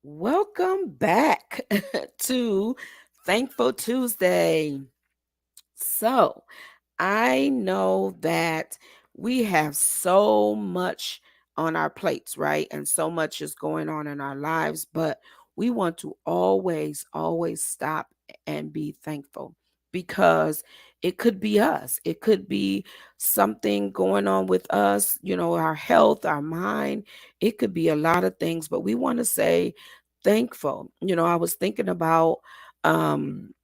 Welcome back to Thankful Tuesday. So, I know that we have so much on our plates, right? And so much is going on in our lives, but we want to always stop and be thankful because it could be us. It could be something going on with us, our health, our mind. It could be a lot of things, but we want to say thankful. I was thinking about um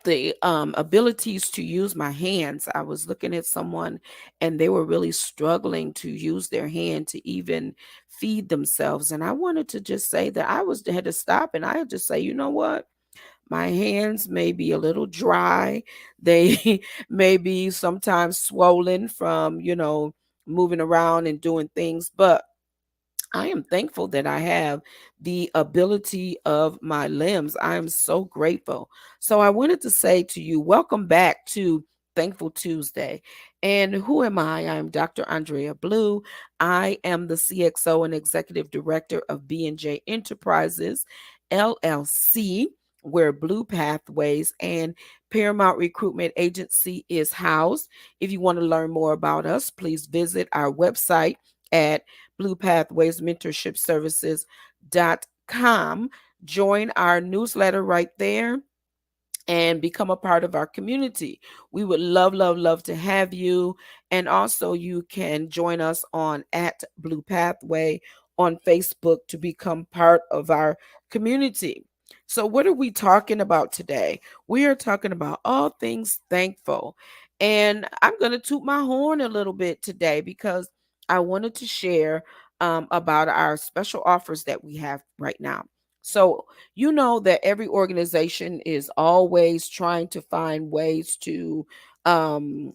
the abilities to use my hands. I was looking at someone and they were really struggling to use their hand to even feed themselves. And I wanted to just say that had to stop and I had to say, you know what? My hands may be a little dry. They may be sometimes swollen from, moving around and doing things, but I am thankful that I have the ability of my limbs. I am so grateful. So I wanted to say to you, welcome back to Thankful Tuesday. And who am I? I'm Dr. Andrea Blue. I am the CXO and Executive Director of B&J Enterprises, LLC, where Blue Pathways and Paramount Recruitment Agency is housed. If you want to learn more about us, please visit our website at Blue Pathways Mentorship Services.com. Join our newsletter right there and become a part of our community. We would love to have you. And also, you can join us on at Blue Pathway on Facebook to become part of our community. So, what are we talking about today? We are talking about all things thankful. And I'm going to toot my horn a little bit today because I wanted to share about our special offers that we have right now. So, you know that every organization is always trying to find ways to um,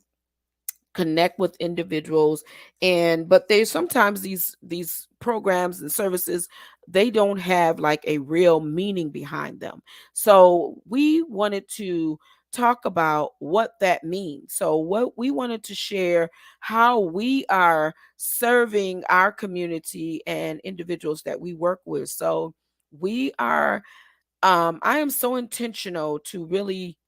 connect with individuals, and but there's sometimes these programs and services, they don't have like a real meaning behind them. So we wanted to talk about what that means. So what we wanted to share, how we are serving our community and individuals that we work with. So we are I am so intentional to really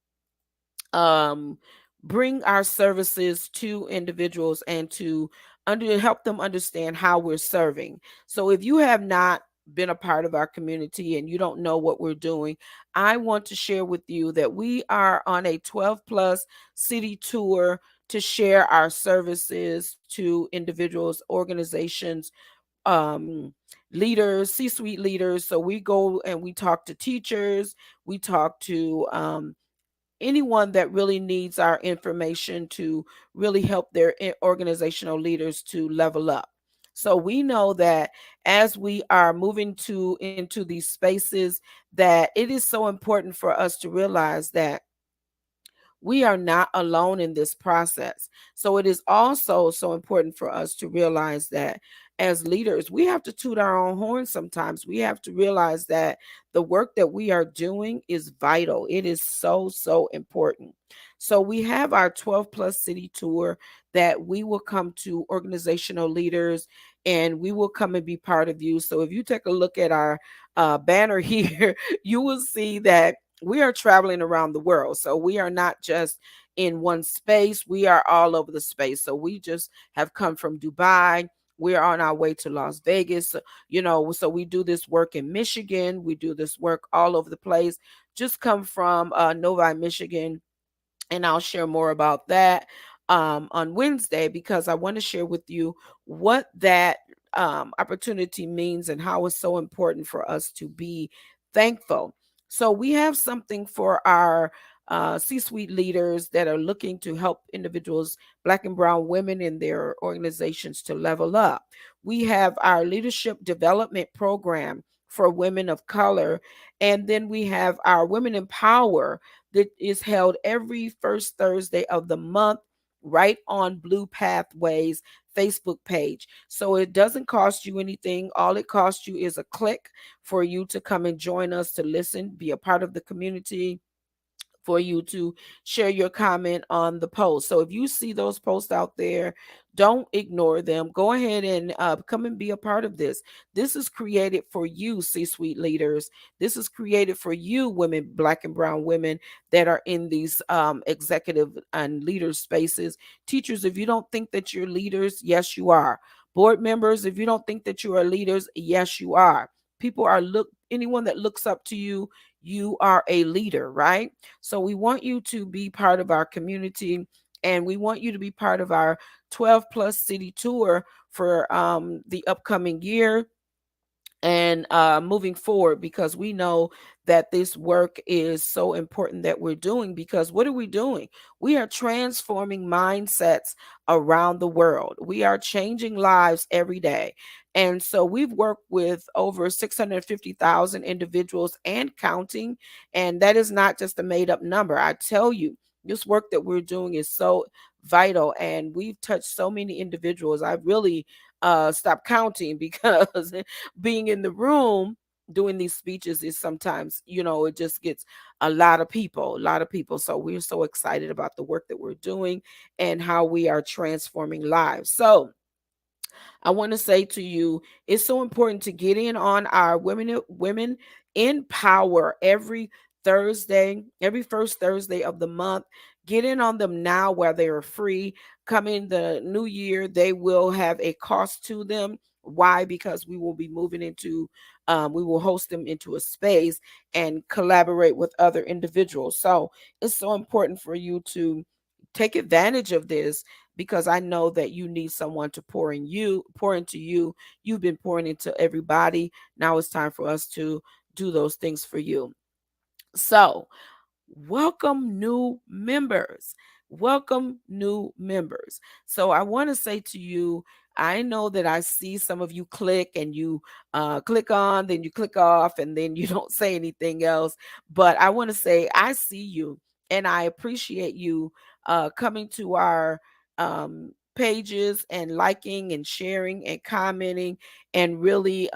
um, bring our services to individuals and to help them understand how we're serving. So if you have not been a part of our community and you don't know what we're doing, I want to share with you that we are on a 12 plus city tour to share our services to individuals, organizations, um leaders, C-suite leaders. So we go and we talk to teachers, we talk to anyone that really needs our information to really help their organizational leaders to level up. So we know that as we are moving to into these spaces, that it is so important for us to realize that we are not alone in this process. So it is also so important for us to realize that as leaders, we have to toot our own horn sometimes. We have to realize that the work that we are doing is vital. It is so important. So we have our 12 plus city tour that we will come to organizational leaders and we will come and be part of you. So if you take a look at our banner here, you will see that we are traveling around the world. So we are not just in one space, we are all over the space. So we just have come from Dubai. We're on our way to Las Vegas. So we do this work in Michigan. We do this work all over the place. Just come from Novi, Michigan, and I'll share more about that on Wednesday because I want to share with you what that opportunity means and how it's so important for us to be thankful. So we have something for our C-suite leaders that are looking to help individuals, Black and Brown women in their organizations to level up. We have our leadership development program for women of color, and then we have our Women in Power that is held every first Thursday of the month right on Blue Pathways Facebook page. So it doesn't cost you anything. All it costs you is a click for you to come and join us to listen, be a part of the community, for you to share your comment on the post. So if you see those posts out there, don't ignore them. Go ahead and come and be a part of this. This is created for you, C-suite leaders. This is created for you, women, black and brown women that are in these executive and leader spaces. Teachers, if you don't think that you're leaders, yes, you are. Board members, if you don't think that you are leaders, yes, you are. People are anyone that looks up to you, you are a leader, right? So we want you to be part of our community, and we want you to be part of our 12 plus city tour for the upcoming year and moving forward, because we know that this work is so important that we're doing. Because what are we doing? We are transforming mindsets around the world. We are changing lives every day. And so we've worked with over 650,000 individuals and counting. And that is not just a made up number. I tell you, this work that we're doing is so vital, and we've touched so many individuals. I really stopped counting because being in the room doing these speeches is sometimes, it just gets a lot of people. So we're so excited about the work that we're doing and how we are transforming lives. So I want to say to you, it's so important to get in on our women in power every first Thursday of the month. Get in on them now while they are free. Coming the new year, they will have a cost to them. Why? Because we will be we will host them into a space and collaborate with other individuals. So it's so important for you to take advantage of this, because I know that you need someone to pour into you. You've been pouring into everybody. Now it's time for us to do those things for you. So, welcome new members. Welcome new members. So I want to say to you, I know that I see some of you click and you click on, then you click off, and then you don't say anything else. But I want to say I see you, and I appreciate you coming to our pages and liking and sharing and commenting, and really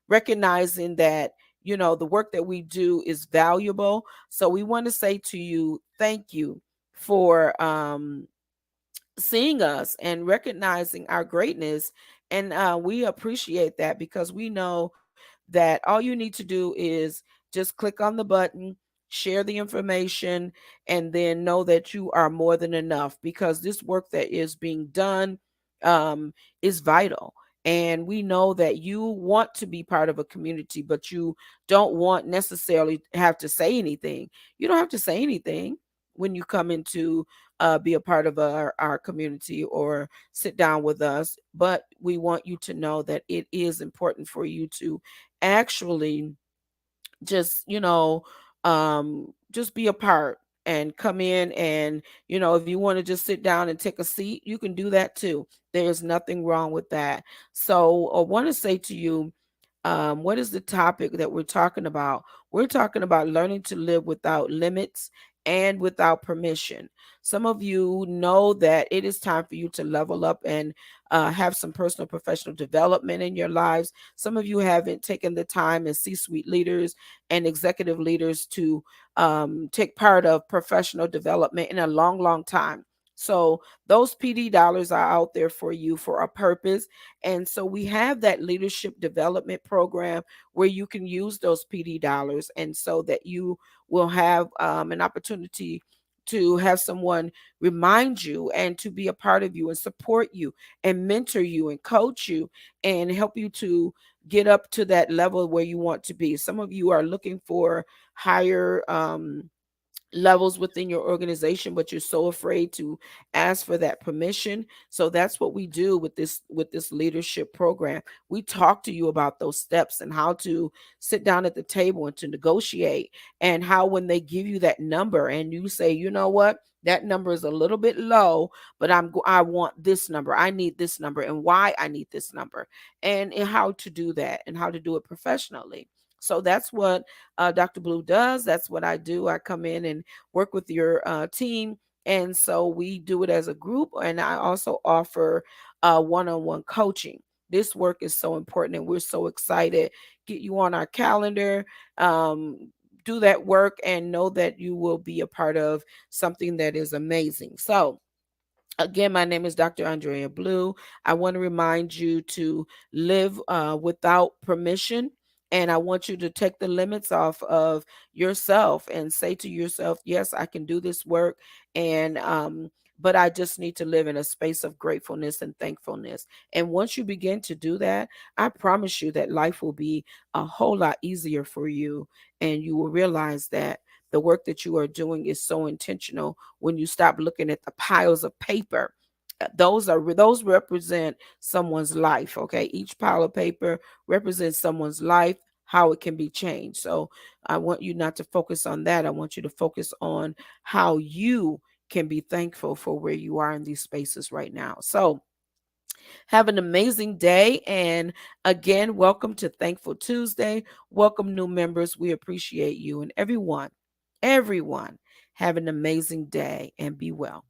recognizing that the work that we do is valuable. So we want to say to you, thank you for seeing us and recognizing our greatness. And we appreciate that, because we know that all you need to do is just click on the button, share the information, and then know that you are more than enough, because this work that is being done um, is vital. And we know that you want to be part of a community, but you don't want necessarily have to say anything. You don't have to say anything when you come into be a part of our community or sit down with us. But we want you to know that it is important for you to actually just just be a part and come in. And if you want to just sit down and take a seat, you can do that too. There's nothing wrong with that. So I want to say to you, what is the topic that we're talking about? We're talking about learning to live without limits and without permission. Some of you know that it is time for you to level up and have some personal professional development in your lives. Some of you haven't taken the time as C-suite leaders and executive leaders to take part of professional development in a long, long time. So those PD dollars are out there for you for a purpose. And so we have that leadership development program where you can use those PD dollars, and so that you will have an opportunity to have someone remind you and to be a part of you and support you and mentor you and coach you and help you to get up to that level where you want to be. Some of you are looking for higher levels within your organization, but you're so afraid to ask for that permission. So that's what we do with this leadership program. We talk to you about those steps and how to sit down at the table and to negotiate, and how when they give you that number and you say, you know what, that number is a little bit low, but I want this number, I need this number, and why I need this number, and how to do that and how to do it professionally. So that's what Dr. Blue does. That's what I do. I come in and work with your team. And so we do it as a group. And I also offer one on one coaching. This work is so important, and we're so excited. Get you on our calendar. Um, do that work and know that you will be a part of something that is amazing. So, again, my name is Dr. Andrea Blue. I want to remind you to live without permission. And I want you to take the limits off of yourself and say to yourself, yes, I can do this work. And, but I just need to live in a space of gratefulness and thankfulness. And once you begin to do that, I promise you that life will be a whole lot easier for you. And you will realize that the work that you are doing is so intentional when you stop looking at the piles of paper. Those represent someone's life. Okay, each pile of paper represents someone's life, how it can be changed. So I want you not to focus on that. I want you to focus on how you can be thankful for where you are in these spaces right now. So have an amazing day. And again, welcome to Thankful Tuesday. Welcome, new members. We appreciate you. And everyone, have an amazing day and be well.